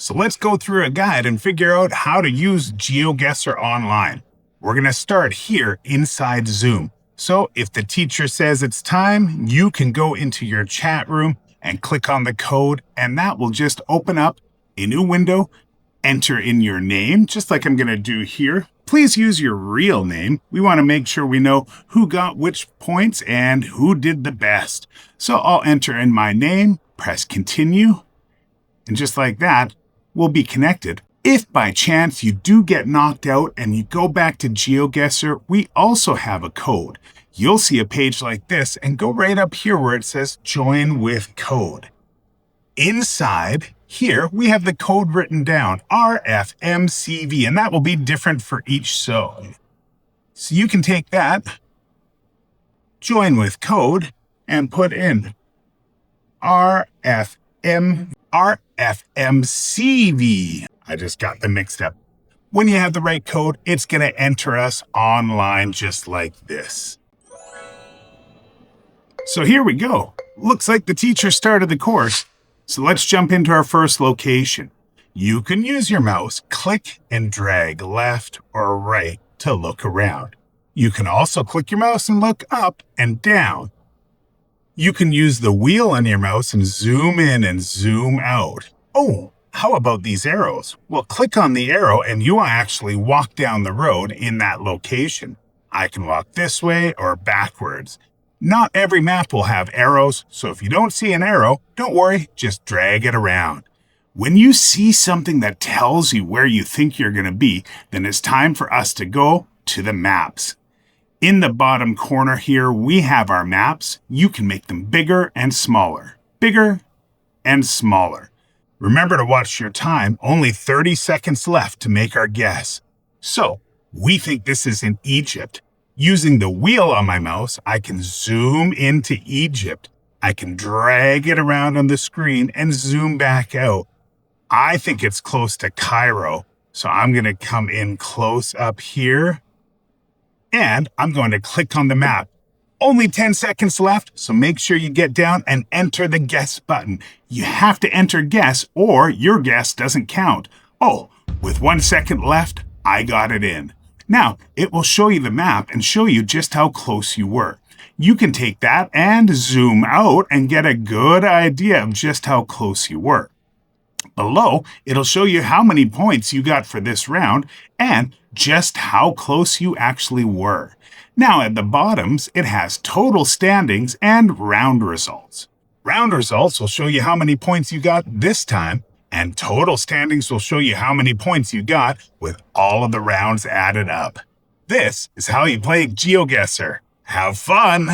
So let's go through a guide and figure out how to use GeoGuessr Online. We're going to start here inside Zoom. So if the teacher says it's time, you can go into your chat room and click on the code, and that will just open up a new window. Enter in your name, just like I'm going to do here. Please use your real name. We want to make sure we know who got which points and who did the best. So I'll enter in my name, press continue, and just like that, we'll be connected. If by chance you do get knocked out and you go back to GeoGuessr, we also have a code. You'll see a page like this and go right up here where it says join with code. Inside here, we have the code written down, RFMCV, and that will be different for each zone. So you can take that, join with code, and put in RFMCV. I just got them mixed up. When you have the right code, it's going to enter us online just like this. So here we go. Looks like the teacher started the course. So let's jump into our first location. You can use your mouse, click and drag left or right to look around. You can also click your mouse and look up and down. You can use the wheel on your mouse and zoom in and zoom out. Oh, how about these arrows? Well, click on the arrow and you will actually walk down the road in that location. I can walk this way or backwards. Not every map will have arrows, so if you don't see an arrow, don't worry, just drag it around. When you see something that tells you where you think you're going to be, then it's time for us to go to the maps. In the bottom corner here, we have our maps. You can make them bigger and smaller. Bigger and smaller. Remember to watch your time, only 30 seconds left to make our guess. So, we think this is in Egypt. Using the wheel on my mouse, I can zoom into Egypt. I can drag it around on the screen and zoom back out. I think it's close to Cairo, so I'm going to come in close up here, and I'm going to click on the map. Only 10 seconds left, so make sure you get down and enter the guess button. You have to enter guess or your guess doesn't count. Oh, with 1 second left, I got it in. Now, it will show you the map and show you just how close you were. You can take that and zoom out and get a good idea of just how close you were. Below, it'll show you how many points you got for this round and just how close you actually were. Now, at the bottoms, it has total standings and round results. Round results will show you how many points you got this time, and total standings will show you how many points you got with all of the rounds added up. This is how you play GeoGuessr. Have fun!